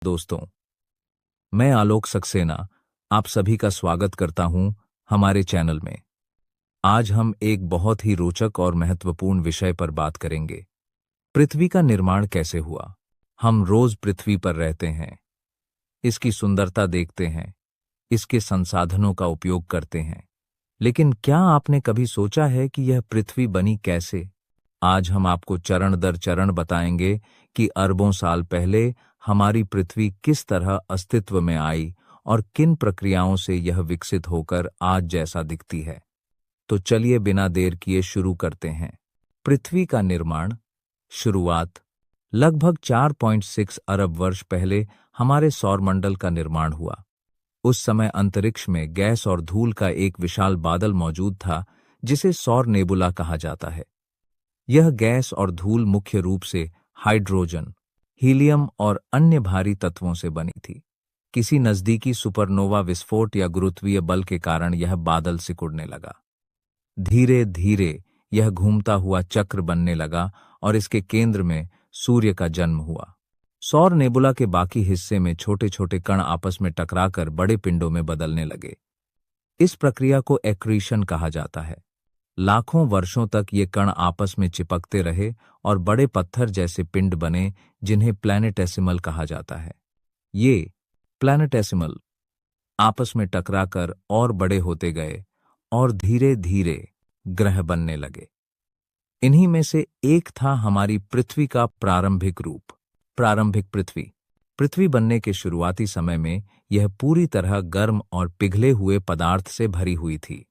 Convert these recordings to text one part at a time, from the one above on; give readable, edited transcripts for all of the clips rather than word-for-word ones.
दोस्तों, मैं आलोक सक्सेना आप सभी का स्वागत करता हूं हमारे चैनल में। आज हम एक बहुत ही रोचक और महत्वपूर्ण विषय पर बात करेंगे। पृथ्वी का निर्माण कैसे हुआ। हम रोज पृथ्वी पर रहते हैं, इसकी सुंदरता देखते हैं, इसके संसाधनों का उपयोग करते हैं, लेकिन क्या आपने कभी सोचा है कि यह पृथ्वी बनी कैसे? आज हम आपको चरण दर चरण बताएंगे कि अरबों साल पहले हमारी पृथ्वी किस तरह अस्तित्व में आई और किन प्रक्रियाओं से यह विकसित होकर आज जैसा दिखती है। तो चलिए बिना देर किए शुरू करते हैं। पृथ्वी का निर्माण। शुरुआत। लगभग 4.6 अरब वर्ष पहले हमारे सौरमंडल का निर्माण हुआ। उस समय अंतरिक्ष में गैस और धूल का एक विशाल बादल मौजूद था, जिसे सौर नेबुला कहा जाता है। यह गैस और धूल मुख्य रूप से हाइड्रोजन, हीलियम और अन्य भारी तत्वों से बनी थी। किसी नज़दीकी सुपरनोवा विस्फोट या गुरुत्वीय बल के कारण यह बादल सिकुड़ने लगा। धीरे धीरे यह घूमता हुआ चक्र बनने लगा और इसके केंद्र में सूर्य का जन्म हुआ। सौर नेबुला के बाकी हिस्से में छोटे छोटे कण आपस में टकराकर बड़े पिंडों में बदलने लगे। इस प्रक्रिया को एक्रीशन कहा जाता है। लाखों वर्षों तक ये कण आपस में चिपकते रहे और बड़े पत्थर जैसे पिंड बने, जिन्हें प्लैनेटेसिमल कहा जाता है। ये प्लैनेटेसिमल आपस में टकराकर और बड़े होते गए और धीरे धीरे ग्रह बनने लगे। इन्हीं में से एक था हमारी पृथ्वी का प्रारंभिक रूप। प्रारंभिक पृथ्वी। पृथ्वी बनने के शुरुआती समय में यह पूरी तरह गर्म और पिघले हुए पदार्थ से भरी हुई थी।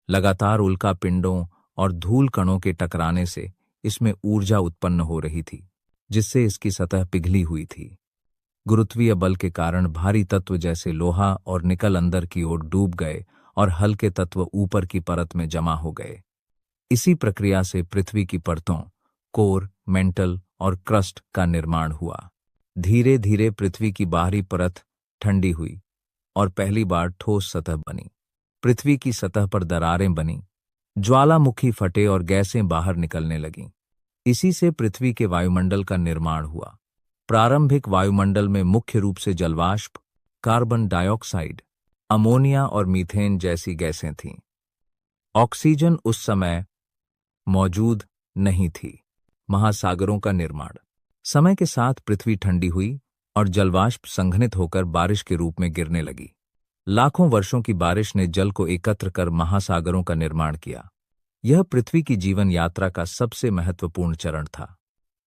लगातार उल्का पिंडों और धूल कणों के टकराने से इसमें ऊर्जा उत्पन्न हो रही थी, जिससे इसकी सतह पिघली हुई थी। गुरुत्वीय बल के कारण भारी तत्व जैसे लोहा और निकल अंदर की ओर डूब गए और हल्के तत्व ऊपर की परत में जमा हो गए। इसी प्रक्रिया से पृथ्वी की परतों, कोर, मेंटल और क्रस्ट का निर्माण हुआ। धीरे धीरे पृथ्वी की बाहरी परत ठंडी हुई और पहली बार ठोस सतह बनी। पृथ्वी की सतह पर दरारें बनी, ज्वालामुखी फटे और गैसें बाहर निकलने लगीं। इसी से पृथ्वी के वायुमंडल का निर्माण हुआ। प्रारंभिक वायुमंडल में मुख्य रूप से जलवाष्प, कार्बन डाइऑक्साइड, अमोनिया और मीथेन जैसी गैसें थीं। ऑक्सीजन उस समय मौजूद नहीं थी। महासागरों का निर्माण। समय के साथ पृथ्वी ठंडी हुई और जलवाष्प संघनित होकर बारिश के रूप में गिरने लगी। लाखों वर्षों की बारिश ने जल को एकत्र कर महासागरों का निर्माण किया। यह पृथ्वी की जीवन यात्रा का सबसे महत्वपूर्ण चरण था।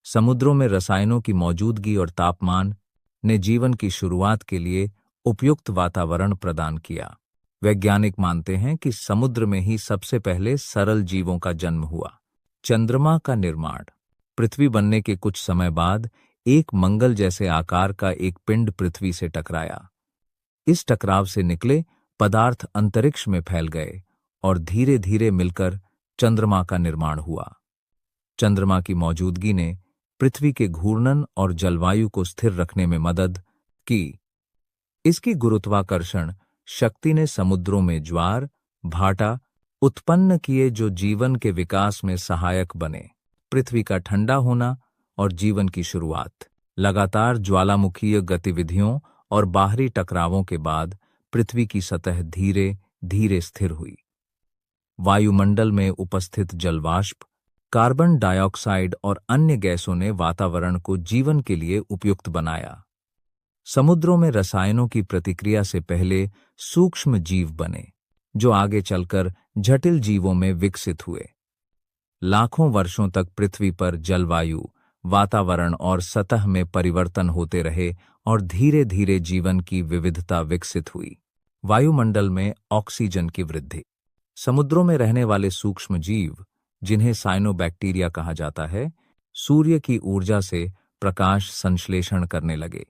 समुद्रों में रसायनों की मौजूदगी और तापमान ने जीवन की शुरुआत के लिए उपयुक्त वातावरण प्रदान किया। वैज्ञानिक मानते हैं कि समुद्र में ही सबसे पहले सरल जीवों का जन्म हुआ। चंद्रमा का निर्माण। पृथ्वी बनने के कुछ समय बाद एक मंगल जैसे आकार का एक पिंड पृथ्वी से टकराया। इस टकराव से निकले पदार्थ अंतरिक्ष में फैल गए और धीरे धीरे मिलकर चंद्रमा का निर्माण हुआ। चंद्रमा की मौजूदगी ने पृथ्वी के घूर्णन और जलवायु को स्थिर रखने में मदद की। इसकी गुरुत्वाकर्षण शक्ति ने समुद्रों में ज्वार भाटा उत्पन्न किए, जो जीवन के विकास में सहायक बने। पृथ्वी का ठंडा होना और जीवन की शुरुआत। लगातार ज्वालामुखीय गतिविधियों और बाहरी टकरावों के बाद पृथ्वी की सतह धीरे धीरे स्थिर हुई। वायुमंडल में उपस्थित जलवाष्प, कार्बन डाइऑक्साइड और अन्य गैसों ने वातावरण को जीवन के लिए उपयुक्त बनाया। समुद्रों में रसायनों की प्रतिक्रिया से पहले सूक्ष्म जीव बने, जो आगे चलकर जटिल जीवों में विकसित हुए। लाखों वर्षों तक पृथ्वी पर जलवायु, वातावरण और सतह में परिवर्तन होते रहे और धीरे धीरे जीवन की विविधता विकसित हुई। वायुमंडल में ऑक्सीजन की वृद्धि। समुद्रों में रहने वाले सूक्ष्म जीव, जिन्हें साइनोबैक्टीरिया कहा जाता है, सूर्य की ऊर्जा से प्रकाश संश्लेषण करने लगे।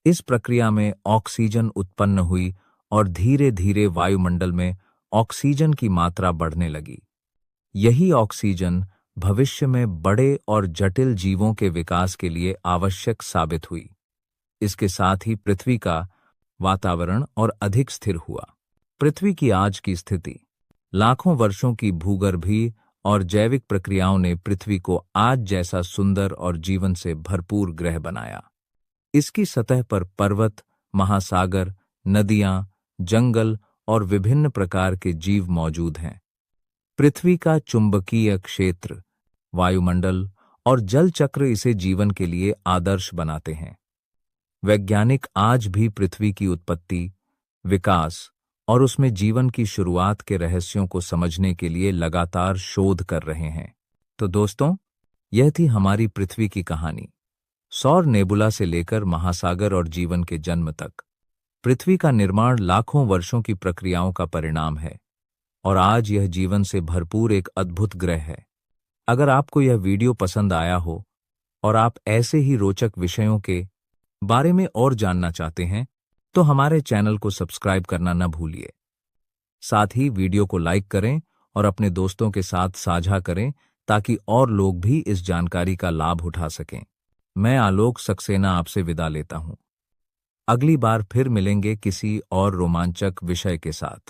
इस प्रक्रिया में ऑक्सीजन उत्पन्न हुई और धीरे धीरे वायुमंडल में ऑक्सीजन की मात्रा बढ़ने लगी। यही ऑक्सीजन भविष्य में बड़े और जटिल जीवों के विकास के लिए आवश्यक साबित हुई। इसके साथ ही पृथ्वी का वातावरण और अधिक स्थिर हुआ। पृथ्वी की आज की स्थिति। लाखों वर्षों की भूगर्भीय और जैविक प्रक्रियाओं ने पृथ्वी को आज जैसा सुंदर और जीवन से भरपूर ग्रह बनाया। इसकी सतह पर पर्वत, महासागर, नदियां, जंगल और विभिन्न प्रकार के जीव मौजूद हैं। पृथ्वी का चुंबकीय क्षेत्र, वायुमंडल और जल चक्र इसे जीवन के लिए आदर्श बनाते हैं। वैज्ञानिक आज भी पृथ्वी की उत्पत्ति, विकास और उसमें जीवन की शुरुआत के रहस्यों को समझने के लिए लगातार शोध कर रहे हैं। तो दोस्तों, यह थी हमारी पृथ्वी की कहानी। सौर नेबुला से लेकर महासागर और जीवन के जन्म तक पृथ्वी का निर्माण लाखों वर्षों की प्रक्रियाओं का परिणाम है और आज यह जीवन से भरपूर एक अद्भुत ग्रह है। अगर आपको यह वीडियो पसंद आया हो और आप ऐसे ही रोचक विषयों के बारे में और जानना चाहते हैं तो हमारे चैनल को सब्सक्राइब करना न भूलिए। साथ ही वीडियो को लाइक करें और अपने दोस्तों के साथ साझा करें ताकि और लोग भी इस जानकारी का लाभ उठा सकें। मैं आलोक सक्सेना आपसे विदा लेता हूं। अगली बार फिर मिलेंगे किसी और रोमांचक विषय के साथ।